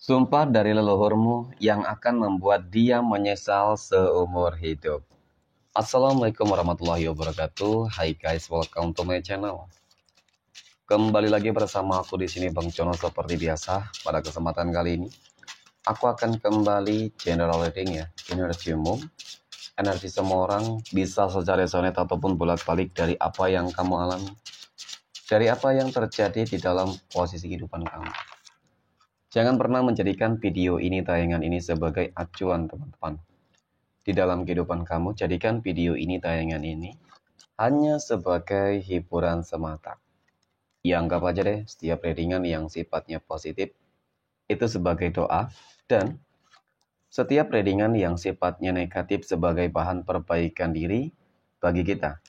Sumpah dari leluhurmu yang akan membuat dia menyesal seumur hidup. Assalamualaikum warahmatullahi wabarakatuh. Hai guys, welcome to my channel. Kembali lagi bersama aku di sini Bang Jono seperti biasa. Pada kesempatan kali ini, aku akan kembali general reading ya. Energi umum, energi semua orang bisa secara resonate ataupun bolak-balik dari apa yang kamu alami, dari apa yang terjadi di dalam posisi kehidupan kamu. Jangan pernah menjadikan video ini, tayangan ini sebagai acuan teman-teman. Di dalam kehidupan kamu, jadikan video ini, tayangan ini hanya sebagai hiburan semata. Ya anggap aja deh setiap readingan yang sifatnya positif itu sebagai doa, dan setiap readingan yang sifatnya negatif sebagai bahan perbaikan diri bagi kita.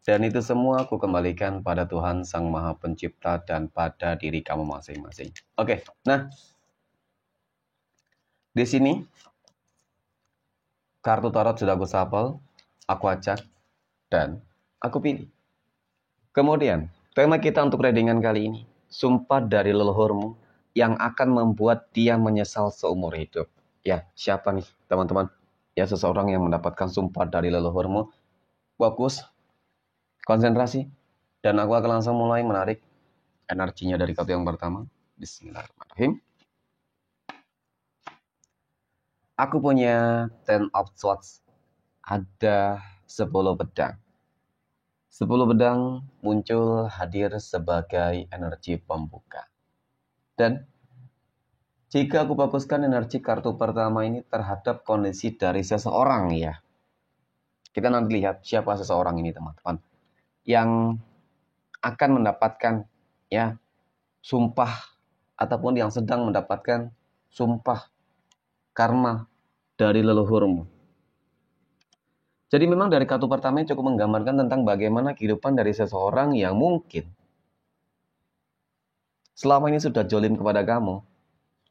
Dan itu semua aku kembalikan pada Tuhan Sang Maha Pencipta dan pada diri kamu masing-masing. Oke, nah di sini kartu tarot sudah aku shuffle, aku acak, dan aku pilih. Kemudian, tema kita untuk readingan kali ini, sumpah dari leluhurmu yang akan membuat dia menyesal seumur hidup. Ya, siapa nih teman-teman? Ya, seseorang yang mendapatkan sumpah dari leluhurmu. Fokus, konsentrasi, dan aku akan langsung mulai menarik energinya dari kartu yang pertama. Bismillahirrahmanirrahim. Aku punya Ten of Swords. Ada 10 pedang. 10 pedang muncul hadir sebagai energi pembuka. Dan jika aku fokuskan energi kartu pertama ini terhadap kondisi dari seseorang ya. Kita nanti lihat siapa seseorang ini teman-teman. Yang akan mendapatkan ya sumpah ataupun yang sedang mendapatkan sumpah karma dari leluhurmu. Jadi memang dari kartu pertama ini cukup menggambarkan tentang bagaimana kehidupan dari seseorang yang mungkin selama ini sudah jolim kepada kamu.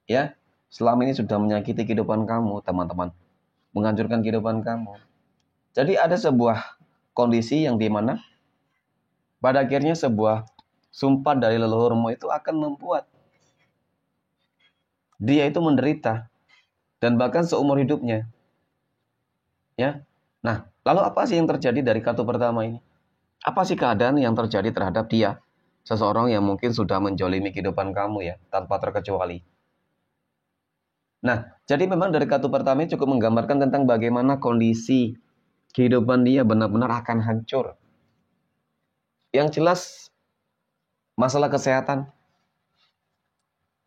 Ya, selama ini sudah menyakiti kehidupan kamu, teman-teman. Menghancurkan kehidupan kamu. Jadi ada sebuah kondisi yang dimana pada akhirnya sebuah sumpah dari leluhurmu itu akan membuat dia itu menderita. Dan bahkan seumur hidupnya. Ya. Nah, lalu apa sih yang terjadi dari kartu pertama ini? Apa sih keadaan yang terjadi terhadap dia? Seseorang yang mungkin sudah menjolimi kehidupan kamu ya, tanpa terkecuali. Nah, jadi memang dari kartu pertama ini cukup menggambarkan tentang bagaimana kondisi kehidupan dia benar-benar akan hancur. Yang jelas, masalah kesehatan.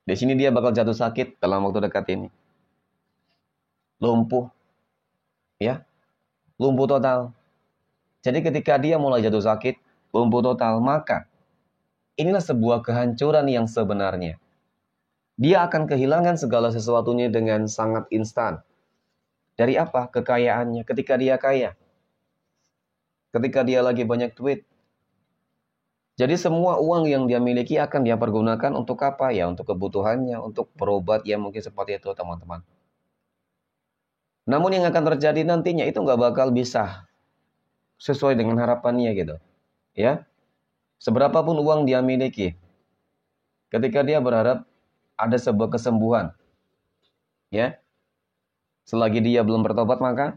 Di sini dia bakal jatuh sakit dalam waktu dekat ini. Lumpuh. Ya, lumpuh total. Jadi ketika dia mulai jatuh sakit, lumpuh total, maka inilah sebuah kehancuran yang sebenarnya. Dia akan kehilangan segala sesuatunya dengan sangat instan. Dari apa? Kekayaannya. Ketika dia kaya. Ketika dia lagi banyak duit. Jadi semua uang yang dia miliki akan dia pergunakan untuk apa? Ya untuk kebutuhannya, untuk berobat ya mungkin seperti itu teman-teman. Namun yang akan terjadi nantinya itu nggak bakal bisa sesuai dengan harapannya gitu. Ya, seberapapun uang dia miliki, ketika dia berharap ada sebuah kesembuhan, ya, selagi dia belum bertobat maka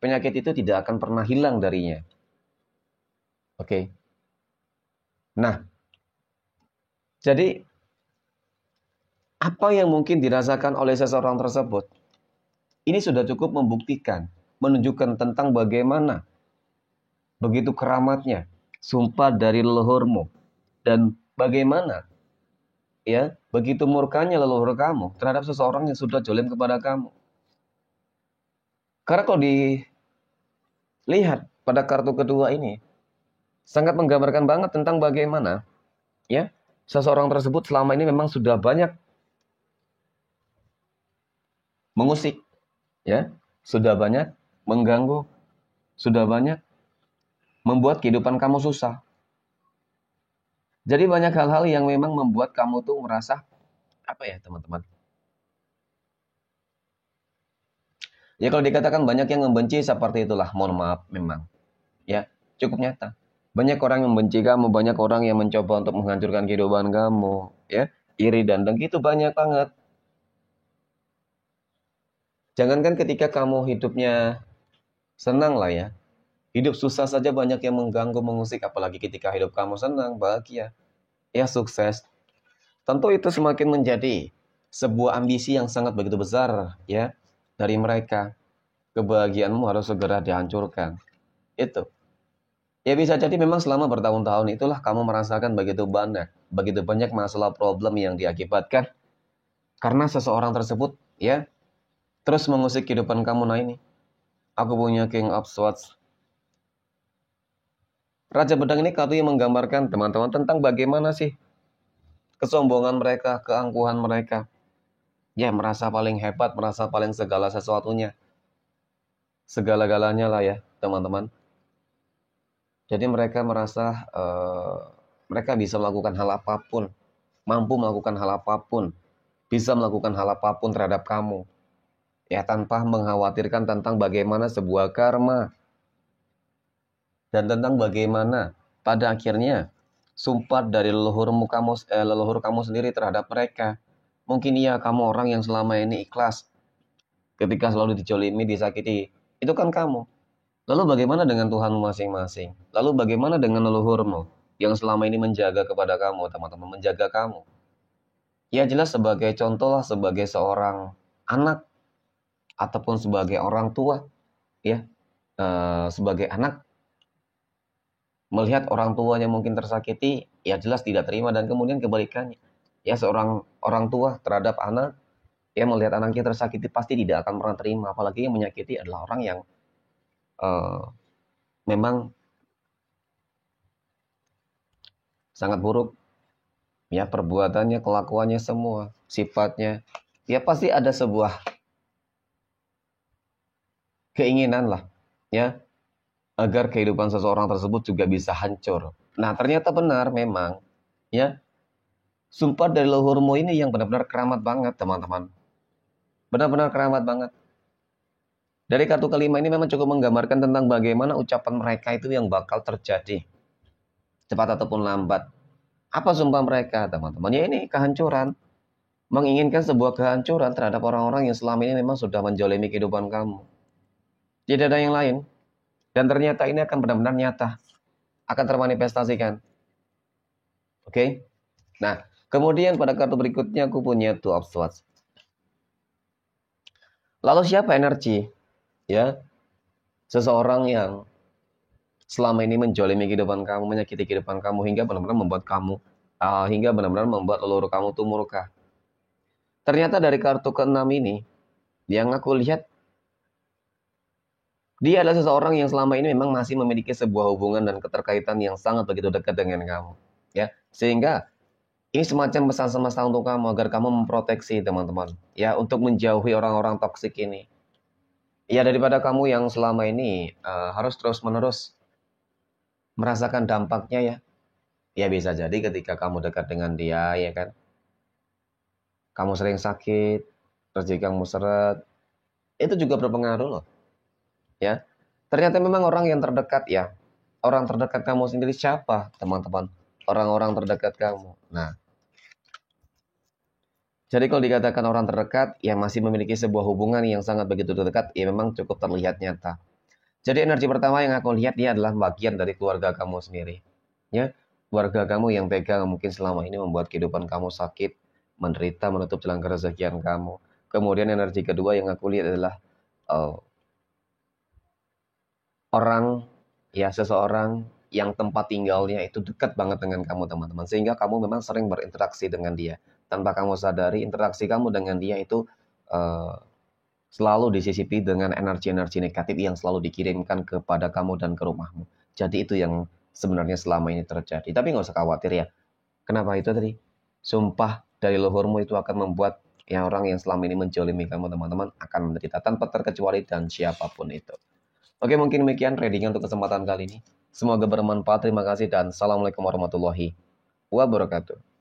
penyakit itu tidak akan pernah hilang darinya. Oke. Nah, jadi apa yang mungkin dirasakan oleh seseorang tersebut? Ini sudah cukup membuktikan, menunjukkan tentang bagaimana begitu keramatnya sumpah dari leluhurmu dan bagaimana ya begitu murkanya leluhur kamu terhadap seseorang yang sudah jolim kepada kamu. Karena kalau dilihat pada kartu kedua ini sangat menggambarkan banget tentang bagaimana ya seseorang tersebut selama ini memang sudah banyak mengusik ya, sudah banyak mengganggu, sudah banyak membuat kehidupan kamu susah. Jadi banyak hal-hal yang memang membuat kamu tuh merasa apa ya teman-teman? Ya kalau dikatakan banyak yang membenci seperti itulah, mohon maaf memang. Ya, cukup nyata. Banyak orang yang membenci kamu, banyak orang yang mencoba untuk menghancurkan kehidupan kamu, ya. Iri dan dengki itu banyak banget. Jangankan ketika kamu hidupnya senang lah ya. Hidup susah saja banyak yang mengganggu, mengusik. Apalagi ketika hidup kamu senang, bahagia, ya sukses. Tentu itu semakin menjadi sebuah ambisi yang sangat begitu besar ya dari mereka. Kebahagiaanmu harus segera dihancurkan. Itu. Ya bisa jadi memang selama bertahun-tahun itulah kamu merasakan begitu banyak masalah problem yang diakibatkan karena seseorang tersebut ya terus mengusik kehidupan kamu. Nah ini, aku punya King of Swords. Raja Pedang ini kartu yang menggambarkan teman-teman tentang bagaimana sih kesombongan mereka, keangkuhan mereka. Ya merasa paling hebat, merasa paling segala sesuatunya. Segala-galanya lah ya teman-teman. Jadi mereka merasa mereka bisa melakukan hal apapun, mampu melakukan hal apapun, bisa melakukan hal apapun terhadap kamu. Ya tanpa mengkhawatirkan tentang bagaimana sebuah karma. Dan tentang bagaimana pada akhirnya sumpah dari leluhur kamu sendiri terhadap mereka. Mungkin iya kamu orang yang selama ini ikhlas ketika selalu dijolimi, disakiti. Itu kan kamu. Lalu bagaimana dengan Tuhanmu masing-masing? Lalu bagaimana dengan leluhurmu yang selama ini menjaga kepada kamu, teman-teman, menjaga kamu? Ya jelas sebagai contoh lah, sebagai seorang anak ataupun sebagai orang tua, ya sebagai anak melihat orang tuanya mungkin tersakiti, ya jelas tidak terima dan kemudian kebalikannya. Ya seorang orang tua terhadap anak, ya melihat anaknya tersakiti pasti tidak akan pernah terima. Apalagi yang menyakiti adalah orang yang uh, memang sangat buruk, ya perbuatannya, kelakuannya semua, sifatnya. Ya pasti ada sebuah keinginan lah, ya agar kehidupan seseorang tersebut juga bisa hancur. Nah ternyata benar memang, ya sumpah dari leluhurmu ini yang benar-benar keramat banget teman-teman. Benar-benar keramat banget. Dari kartu kelima ini memang cukup menggambarkan tentang bagaimana ucapan mereka itu yang bakal terjadi. Cepat ataupun lambat. Apa sumpah mereka, teman-teman? Ya ini kehancuran. Menginginkan sebuah kehancuran terhadap orang-orang yang selama ini memang sudah menjolimi kehidupan kamu. Tidak ada yang lain. Dan ternyata ini akan benar-benar nyata. Akan termanifestasikan. Oke? Nah, kemudian pada kartu berikutnya aku punya Two of Swords. Lalu siapa energi? Ya, seseorang yang selama ini menjolimi kehidupan kamu, menyakiti kehidupan kamu hingga benar-benar membuat leluhur kamu tuh murka. Ternyata dari kartu ke-6 ini yang aku lihat dia adalah seseorang yang selama ini memang masih memiliki sebuah hubungan dan keterkaitan yang sangat begitu dekat dengan kamu, ya. Sehingga ini semacam pesan semesta untuk kamu agar kamu memproteksi teman-teman, ya, untuk menjauhi orang-orang toksik ini. Ya daripada kamu yang selama ini harus terus-menerus merasakan dampaknya ya. Ya bisa jadi ketika kamu dekat dengan dia ya kan. Kamu sering sakit, rezeki kamu seret, itu juga berpengaruh loh. Ya. Ternyata memang orang yang terdekat ya. Orang terdekat kamu sendiri siapa, teman-teman? Orang-orang terdekat kamu. Nah, jadi kalau dikatakan orang terdekat yang masih memiliki sebuah hubungan yang sangat begitu dekat, ya memang cukup terlihat nyata. Jadi energi pertama yang aku lihat dia adalah bagian dari keluarga kamu sendiri. Ya, keluarga kamu yang tega mungkin selama ini membuat kehidupan kamu sakit, menderita, menutup jalan kerezekian kamu. Kemudian energi kedua yang aku lihat adalah uh, orang, ya seseorang yang tempat tinggalnya itu dekat banget dengan kamu teman-teman. Sehingga kamu memang sering berinteraksi dengan dia. Tanpa kamu sadari interaksi kamu dengan dia itu uh, selalu disisipi dengan energi-energi negatif yang selalu dikirimkan kepada kamu dan ke rumahmu. Jadi itu yang sebenarnya selama ini terjadi. Tapi nggak usah khawatir ya. Kenapa itu tadi? Sumpah dari leluhurmu itu akan membuat ya orang yang selama ini menjolimi kamu teman-teman akan menderita tanpa terkecuali dan siapapun itu. Oke mungkin demikian reading untuk kesempatan kali ini. Semoga bermanfaat. Terima kasih dan assalamualaikum warahmatullahi wabarakatuh.